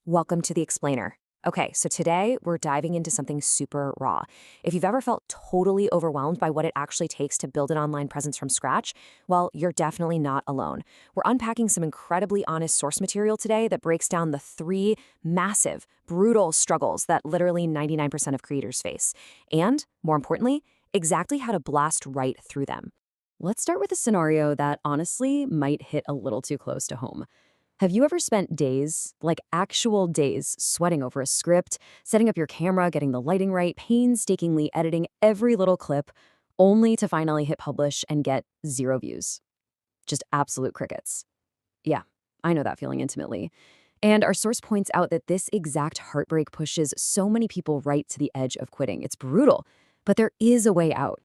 Welcome to the Explainer. Okay, so today we're diving into something super raw. If you've ever felt totally overwhelmed by what it actually takes to build an online presence from scratch, well, you're definitely not alone. We're unpacking some incredibly honest source material today that breaks down the three massive, brutal struggles that literally 99% of creators face. And, more importantly, exactly how to blast right through them. Let's start with a scenario that honestly might hit a little too close to home. Have you ever spent days, like actual days, sweating over a script, setting up your camera, getting the lighting right, painstakingly editing every little clip, only to finally hit publish and get 0 views? Just absolute crickets. Yeah, I know that feeling intimately. And our source points out that this exact heartbreak pushes so many people right to the edge of quitting. It's brutal, but there is a way out.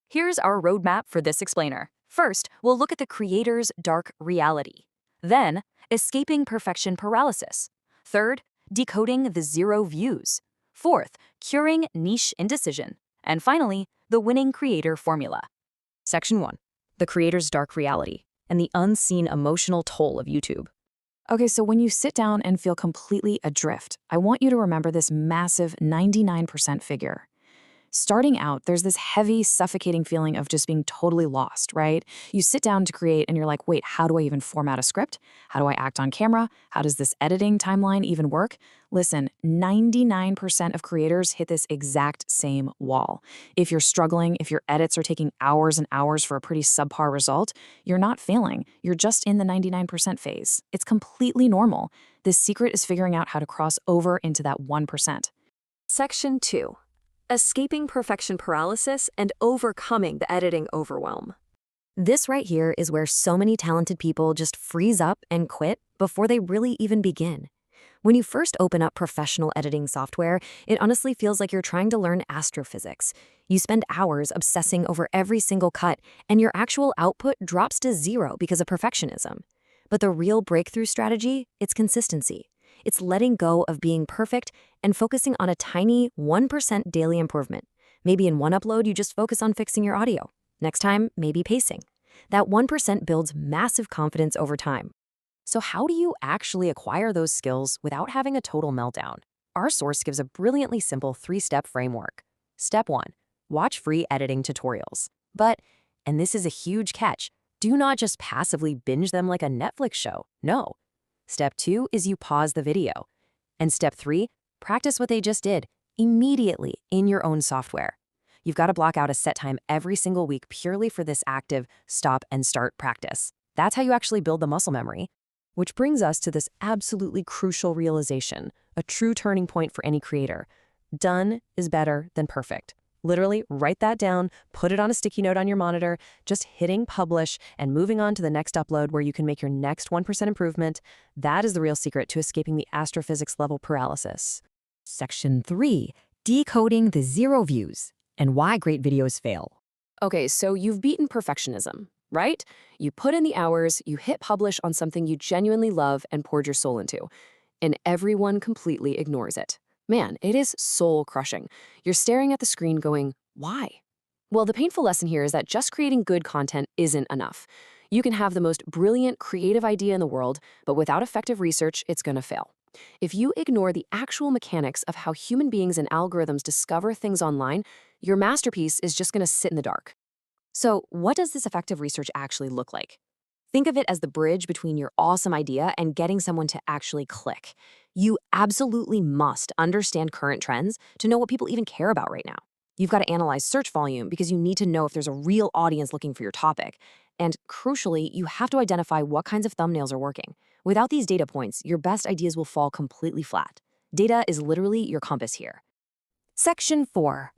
Here's our roadmap for this explainer. First, we'll look at the creator's dark reality. Then, escaping perfection paralysis. Third, decoding the 0 views. Fourth, curing niche indecision. And finally, the winning creator formula. Section 1. The creator's dark reality and the unseen emotional toll of YouTube. Okay, so when you sit down and feel completely adrift, I want you to remember this massive 99% figure. Starting out, there's this heavy, suffocating feeling of just being totally lost, right? You sit down to create and you're like, wait, how do I even format a script? How do I act on camera? How does this editing timeline even work? Listen, 99% of creators hit this exact same wall. If you're struggling, if your edits are taking hours and hours for a pretty subpar result, you're not failing. You're just in the 99% phase. It's completely normal. The secret is figuring out how to cross over into that 1%. Section 2. Escaping perfection paralysis and overcoming the editing overwhelm. This right here is where so many talented people just freeze up and quit before they really even begin. When you first open up professional editing software, it honestly feels like you're trying to learn astrophysics. You spend hours obsessing over every single cut, and your actual output drops to 0 because of perfectionism. But the real breakthrough strategy, it's consistency. It's letting go of being perfect and focusing on a tiny 1% daily improvement. Maybe in one upload, you just focus on fixing your audio. Next time, maybe pacing. That 1% builds massive confidence over time. So how do you actually acquire those skills without having a total meltdown? Our source gives a brilliantly simple 3-step framework. Step 1, watch free editing tutorials. But, and this is a huge catch, do not just passively binge them like a Netflix show. No. Step 2 is you pause the video. And step 3, practice what they just did immediately in your own software. You've got to block out a set time every single week purely for this active stop and start practice. That's how you actually build the muscle memory. Which brings us to this absolutely crucial realization, a true turning point for any creator. Done is better than perfect. Literally, write that down, put it on a sticky note on your monitor, just hitting publish and moving on to the next upload where you can make your next 1% improvement. That is the real secret to escaping the astrophysics level paralysis. Section 3, decoding the 0 views and why great videos fail. Okay, so you've beaten perfectionism, right? You put in the hours, you hit publish on something you genuinely love and poured your soul into, and everyone completely ignores it. Man, it is soul-crushing. You're staring at the screen going, why? Well, the painful lesson here is that just creating good content isn't enough. You can have the most brilliant, creative idea in the world, but without effective research, it's gonna fail. If you ignore the actual mechanics of how human beings and algorithms discover things online, your masterpiece is just gonna sit in the dark. So, what does this effective research actually look like? Think of it as the bridge between your awesome idea and getting someone to actually click. You absolutely must understand current trends to know what people even care about right now. You've got to analyze search volume because you need to know if there's a real audience looking for your topic. And crucially, you have to identify what kinds of thumbnails are working. Without these data points, your best ideas will fall completely flat. Data is literally your compass here. Section 4.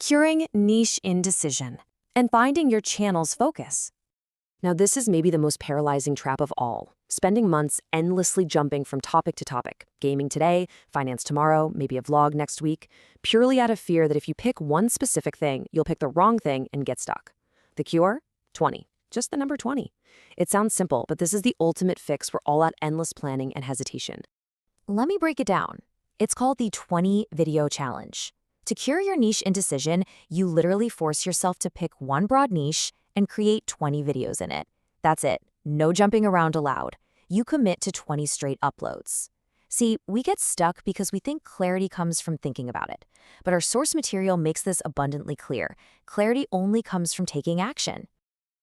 Curing niche indecision and finding your channel's focus. Now, this is maybe the most paralyzing trap of all, spending months endlessly jumping from topic to topic, gaming today, finance tomorrow, maybe a vlog next week, purely out of fear that if you pick one specific thing, you'll pick the wrong thing and get stuck. The cure? 20. Just the number 20. It sounds simple, but this is the ultimate fix for all that endless planning and hesitation. Let me break it down. It's called the 20 video challenge. To cure your niche indecision, you literally force yourself to pick one broad niche and create 20 videos in it. That's it. No jumping around allowed. You commit to 20 straight uploads. See, we get stuck because we think clarity comes from thinking about it. But our source material makes this abundantly clear. Clarity only comes from taking action.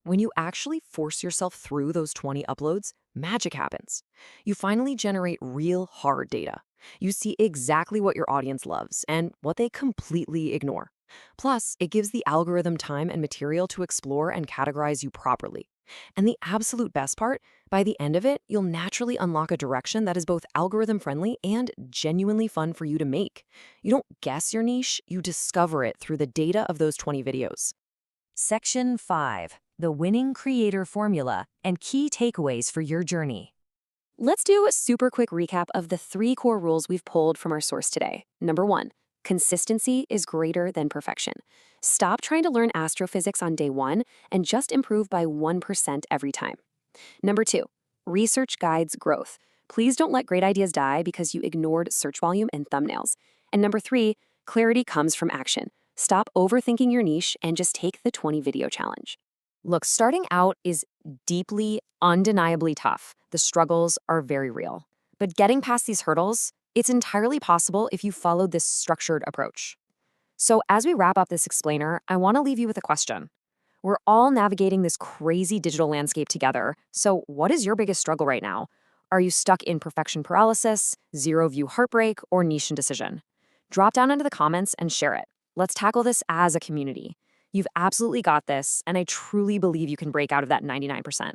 When you actually force yourself through those 20 uploads, magic happens. You finally generate real hard data. You see exactly what your audience loves and what they completely ignore. Plus, it gives the algorithm time and material to explore and categorize you properly. And the absolute best part, by the end of it, you'll naturally unlock a direction that is both algorithm friendly and genuinely fun for you to make. You don't guess your niche, you discover it through the data of those 20 videos. Section 5. The Winning Creator Formula and Key Takeaways for Your Journey. Let's do a super quick recap of the 3 core rules we've pulled from our source today. Number 1, consistency is greater than perfection. Stop trying to learn astrophysics on day 1 and just improve by 1% every time. Number 2, research guides growth. Please don't let great ideas die because you ignored search volume and thumbnails. And number 3, clarity comes from action. Stop overthinking your niche and just take the 20 video challenge. Look, starting out is deeply, undeniably tough. The struggles are very real. But getting past these hurdles, it's entirely possible if you followed this structured approach. So as we wrap up this explainer, I want to leave you with a question. We're all navigating this crazy digital landscape together. So what is your biggest struggle right now? Are you stuck in perfection paralysis, zero view heartbreak, or niche indecision? Drop down into the comments and share it. Let's tackle this as a community. You've absolutely got this, and I truly believe you can break out of that 99%.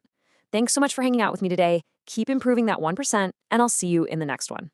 Thanks so much for hanging out with me today. Keep improving that 1%, and I'll see you in the next one.